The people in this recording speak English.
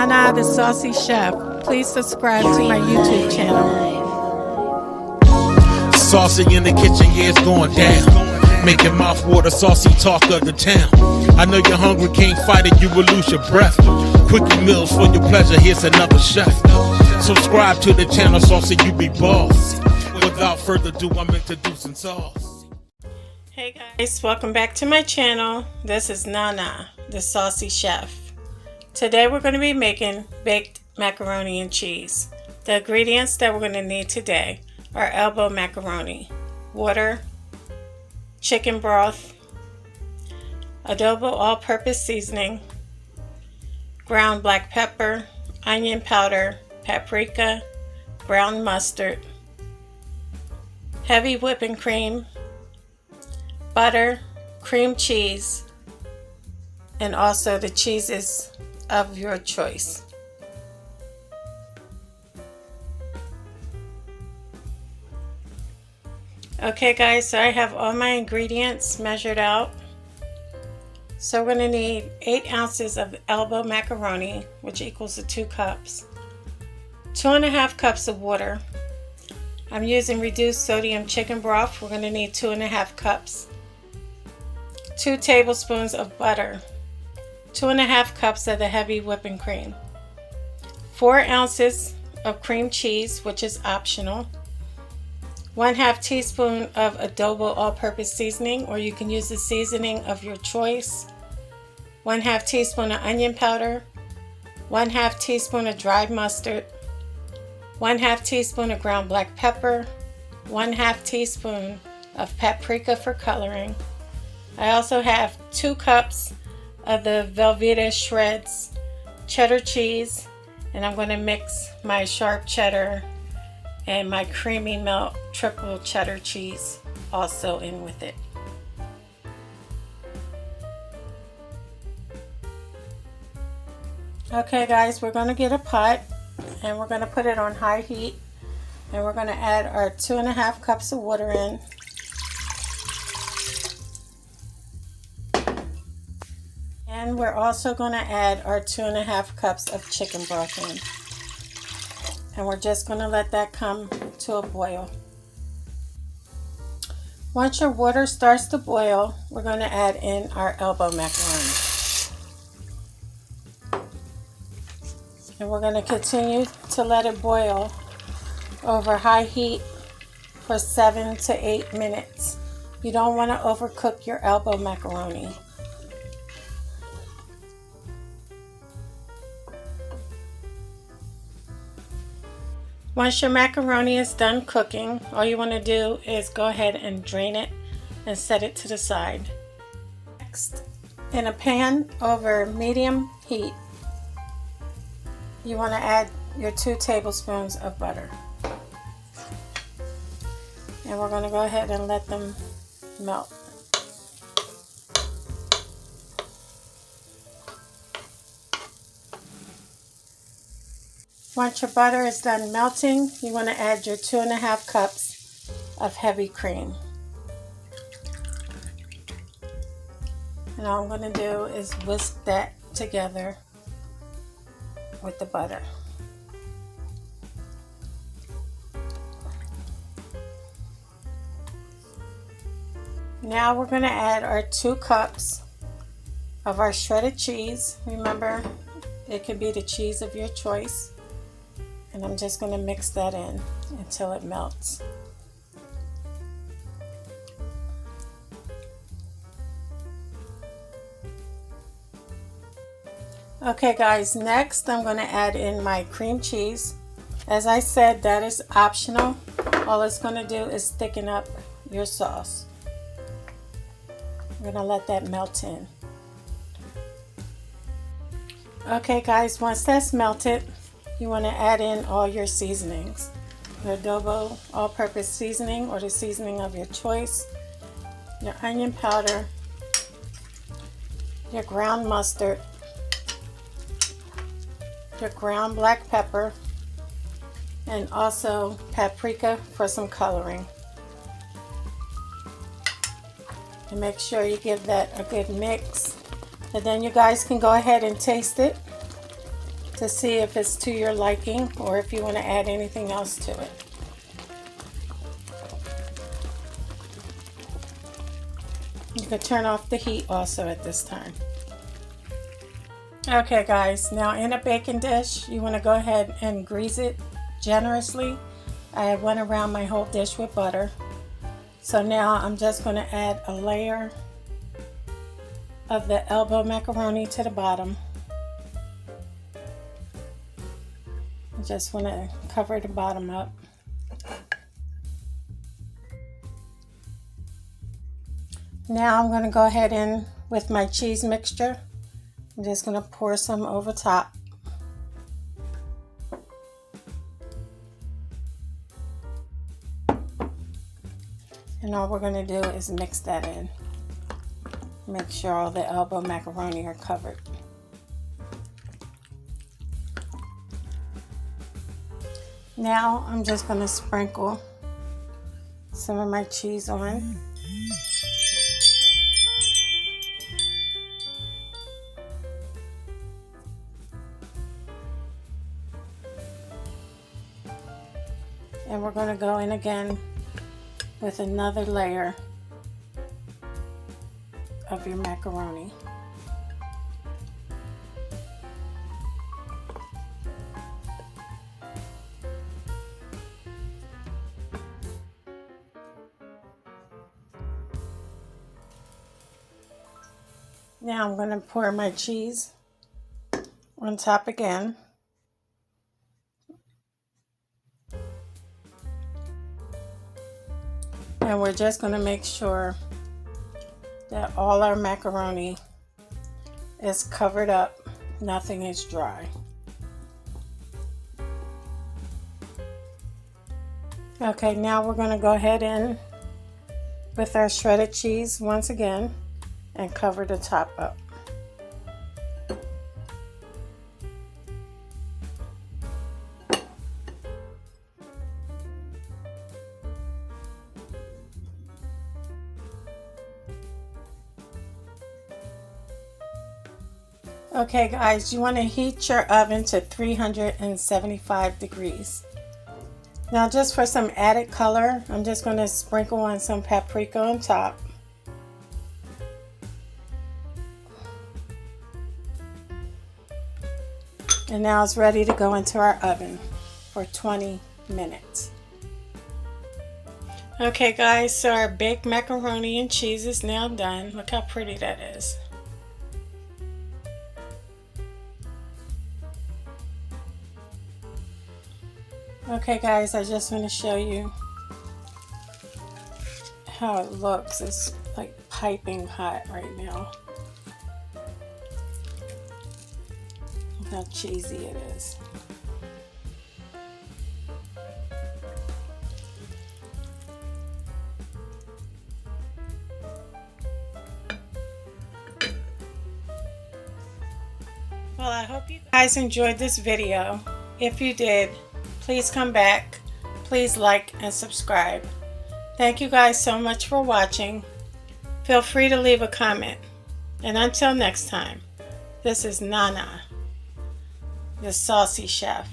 Nana the Saucy Chef. Please subscribe to my YouTube channel. Saucy in the kitchen, yeah, it's going down. Making mouth water, saucy talk of the town. I know you're hungry, can't fight it, you will lose your breath. Quickie meals for your pleasure, here's another chef. Subscribe to the channel, Saucy, you be boss. Without further ado, I'm introducing sauce. Hey guys, welcome back to my channel. This is Nana the Saucy Chef. Today we're going to be making baked macaroni and cheese. The ingredients that we're going to need today are elbow macaroni, water, chicken broth, adobo all-purpose seasoning, ground black pepper, onion powder, paprika, ground mustard, heavy whipping cream, butter, cream cheese, and also the cheeses of your choice. Okay guys, so I have all my ingredients measured out. So we're going to need 8 ounces of elbow macaroni, which equals to 2 cups. 2.5 cups of water. I'm using reduced sodium chicken broth. We're going to need 2.5 cups. 2 tablespoons of butter. 2.5 cups of the heavy whipping cream. 4 ounces of cream cheese, which is optional. 1/2 teaspoon of adobo all-purpose seasoning, or you can use the seasoning of your choice. 1/2 teaspoon of onion powder. 1/2 teaspoon of dried mustard. 1/2 teaspoon of ground black pepper. 1/2 teaspoon of paprika for coloring. I also have 2 cups of the Velveeta shreds cheddar cheese, and I'm going to mix my sharp cheddar and my creamy melt triple cheddar cheese also in with it. Okay guys, we're going to get a pot and we're going to put it on high heat, and we're going to add our 2.5 cups of water in. And we're also going to add our 2.5 cups of chicken broth in. And we're just going to let that come to a boil. Once your water starts to boil, we're going to add in our elbow macaroni. And we're going to continue to let it boil over high heat for 7 to 8 minutes. You don't want to overcook your elbow macaroni. Once your macaroni is done cooking, all you want to do is go ahead and drain it and set it to the side. Next, in a pan over medium heat, you want to add your 2 tablespoons of butter. And we're going to go ahead and let them melt. Once your butter is done melting, you want to add your 2.5 cups of heavy cream. And all I'm going to do is whisk that together with the butter. Now we're going to add our 2 cups of our shredded cheese. Remember, it could be the cheese of your choice. And I'm just going to mix that in until it melts. Okay guys, next I'm going to add in my cream cheese. As I said, that is optional. All it's going to do is thicken up your sauce. I'm going to let that melt in. Okay guys, once that's melted, you want to add in all your seasonings. Your adobo all-purpose seasoning, or the seasoning of your choice. Your onion powder. Your ground mustard. Your ground black pepper. And also paprika for some coloring. And make sure you give that a good mix. And then you guys can go ahead and taste it. to see if it's to your liking or if you want to add anything else to it. You can turn off the heat also at this time. Okay guys, now in a baking dish, you want to go ahead and grease it generously. I went around my whole dish with butter. So now I'm just going to add a layer of the elbow macaroni to the bottom. I just want to cover the bottom up. Now I'm going to go ahead in with my cheese mixture. I'm just going to pour some over top. And all we're going to do is mix that in. Make sure all the elbow macaroni are covered. Now I'm just going to sprinkle some of my cheese on. And we're going to go in again with another layer of your macaroni. Now I'm going to pour my cheese on top again. And we're just going to make sure that all our macaroni is covered up, nothing is dry. Okay, now we're going to go ahead in with our shredded cheese once again and cover the top up. Okay guys, you want to heat your oven to 375 degrees. Now just for some added color, I'm just going to sprinkle on some paprika on top. And now it's ready to go into our oven for 20 minutes. Okay guys, so our baked macaroni and cheese is now done. Look how pretty that is. Okay guys, I just want to show you how it looks. It's like piping hot right now. Look how cheesy it is. Well, I hope you guys enjoyed this video. If you did, please come back. Please like and subscribe. Thank you guys so much for watching. Feel free to leave a comment. And until next time, this is Nana, the Saucy Chef.